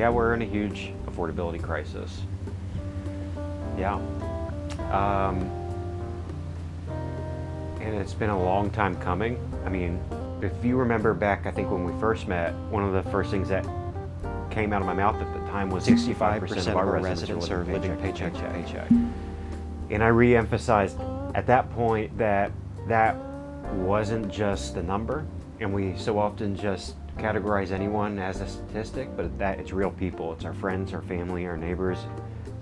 Yeah, we're in a huge affordability crisis. Yeah. And it's been a long time coming. I mean, if you remember back, I think when we first met, one of the first things that came out of my mouth at the time was 65% of our residents are living paycheck to paycheck. And I re-emphasized at that point that that wasn't just a number, and we so often just categorize anyone as a statistic, but that it's real people. It's our friends, our family, our neighbors.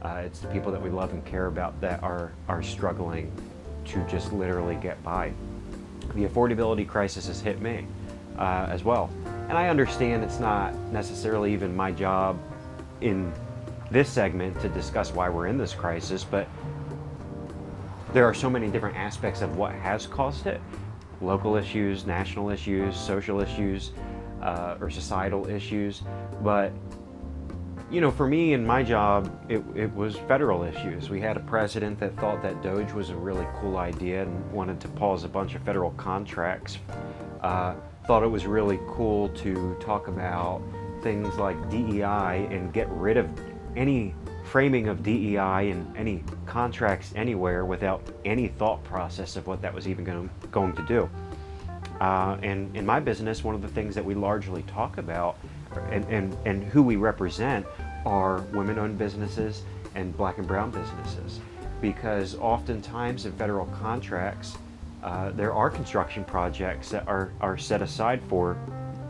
It's the people that we love and care about that are struggling to just literally get by. The affordability crisis has hit me as well. And I understand it's not necessarily even my job in this segment to discuss why we're in this crisis, but there are so many different aspects of what has caused it. Local issues, national issues, social issues, or societal issues. But, you know, for me in my job, it was federal issues. We had a president that thought that Doge was a really cool idea and wanted to pause a bunch of federal contracts. Thought it was really cool to talk about things like DEI and get rid of any framing of DEI and any contracts anywhere without any thought process of what that was even going to do. And in my business, one of the things that we largely talk about and who we represent are women-owned businesses and black and brown businesses, because oftentimes in federal contracts there are construction projects that are set aside for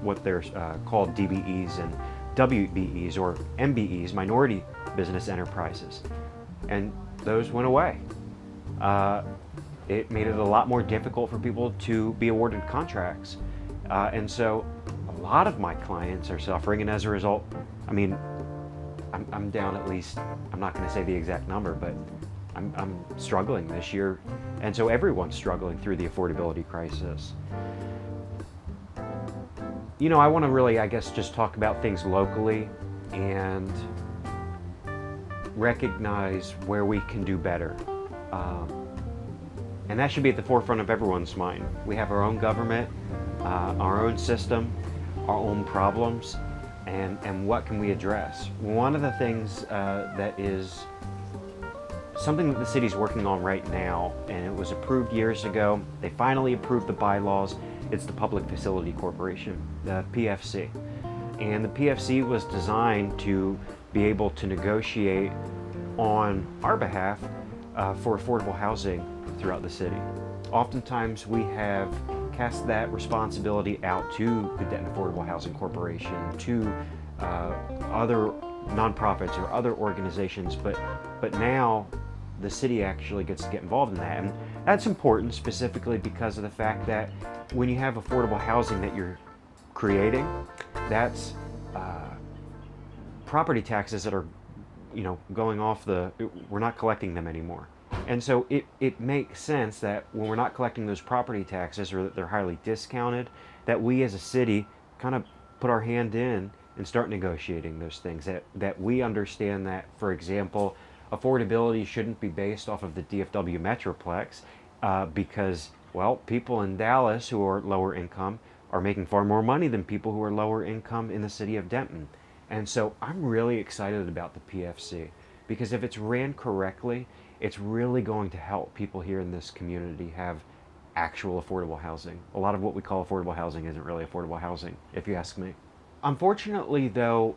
what they're called DBEs and WBEs or MBEs, minority business enterprises, and those went away. It made it a lot more difficult for people to be awarded contracts, and so a lot of my clients are suffering, and as a result, I mean, I'm down at least, I'm not going to say the exact number, but I'm struggling this year, and so everyone's struggling through the affordability crisis. You know, I want to really, I guess, just talk about things locally and recognize where we can do better. And that should be at the forefront of everyone's mind. We have our own government, our own system, our own problems, and what can we address? One of the things that is something that the city's working on right now, and it was approved years ago. They finally approved the bylaws. It's the Public Facility Corporation, the PFC. And the PFC was designed to be able to negotiate on our behalf for affordable housing throughout the city. Oftentimes we have cast that responsibility out to the Denton Affordable Housing Corporation, to other nonprofits or other organizations, but now the city actually gets to get involved in that. And that's important specifically because of the fact that when you have affordable housing that you're creating, that's property taxes that are, you know, going off we're not collecting them anymore. And so it makes sense that when we're not collecting those property taxes, or that they're highly discounted, that we as a city kind of put our hand in and start negotiating those things, that we understand that, for example, affordability shouldn't be based off of the DFW Metroplex because, well, people in Dallas who are lower income are making far more money than people who are lower income in the city of Denton. And so I'm really excited about the PFC, because if it's ran correctly, it's really going to help people here in this community have actual affordable housing. A lot of what we call affordable housing isn't really affordable housing, if you ask me. Unfortunately, though,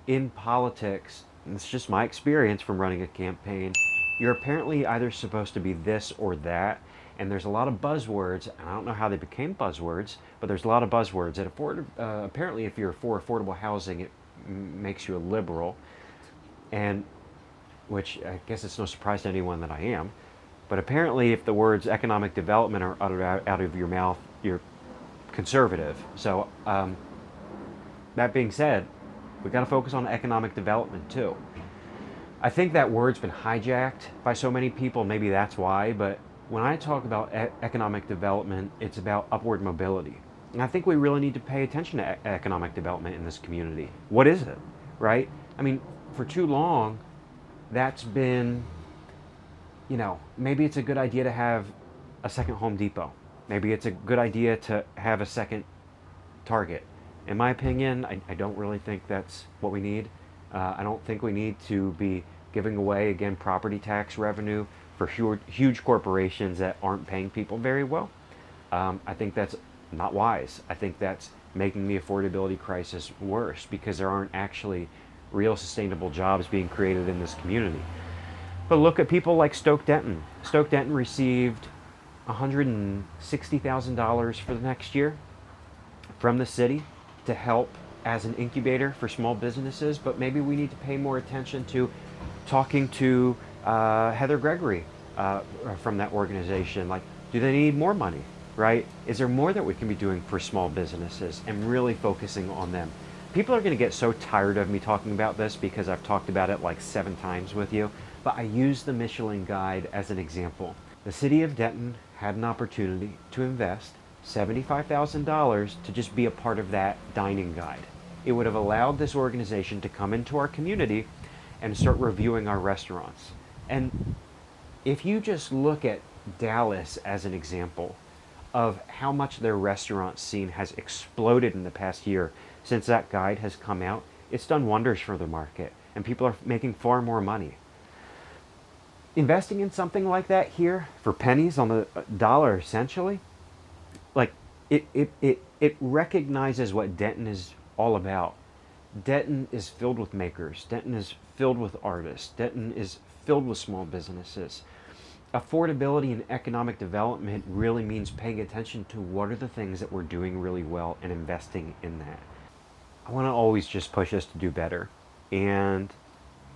in politics, and it's just my experience from running a campaign, you're apparently either supposed to be this or that, and there's a lot of buzzwords, and I don't know how they became buzzwords, but there's a lot of buzzwords. And apparently if you're for affordable housing, it makes you a liberal, and which I guess it's no surprise to anyone that I am. But apparently if the words economic development are uttered out of your mouth, you're conservative. So that being said, we got to focus on economic development too. I think that word's been hijacked by so many people, maybe that's why, but when I talk about economic development, it's about upward mobility. And I think we really need to pay attention to economic development in this community. What is it, right? I mean, for too long, that's been, you know, maybe it's a good idea to have a second Home Depot. Maybe it's a good idea to have a second Target. In my opinion, I don't really think that's what we need. I don't think we need to be giving away, again, property tax revenue for huge corporations that aren't paying people very well. I think that's not wise. I think that's making the affordability crisis worse because there aren't actually real sustainable jobs being created in this community. But look at people like Stoke Denton. Stoke Denton received $160,000 for the next year from the city to help as an incubator for small businesses, but maybe we need to pay more attention to talking to Heather Gregory from that organization. Like, do they need more money, right? Is there more that we can be doing for small businesses and really focusing on them? People are going to get so tired of me talking about this because I've talked about it like 7 times with you, but I use the Michelin Guide as an example. The city of Denton had an opportunity to invest $75,000 to just be a part of that dining guide. It would have allowed this organization to come into our community and start reviewing our restaurants. And if you just look at Dallas as an example of how much their restaurant scene has exploded in the past year since that guide has come out, it's done wonders for the market and people are making far more money. Investing in something like that here for pennies on the dollar, essentially, like it recognizes what Denton is all about. Denton is filled with makers. Denton is filled with artists. Denton is filled with small businesses. Affordability and economic development really means paying attention to what are the things that we're doing really well and investing in that. I want to always just push us to do better. And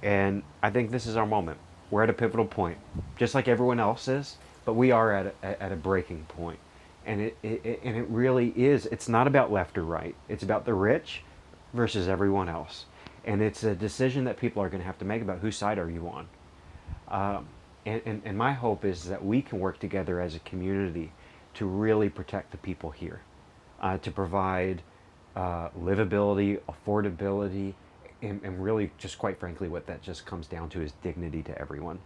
I think this is our moment. We're at a pivotal point, just like everyone else is, but we are at a breaking point. And it really is, it's not about left or right. It's about the rich versus everyone else. And it's a decision that people are going to have to make about whose side are you on. And my hope is that we can work together as a community to really protect the people here, to provide livability, affordability, and really, just quite frankly, what that just comes down to is dignity to everyone.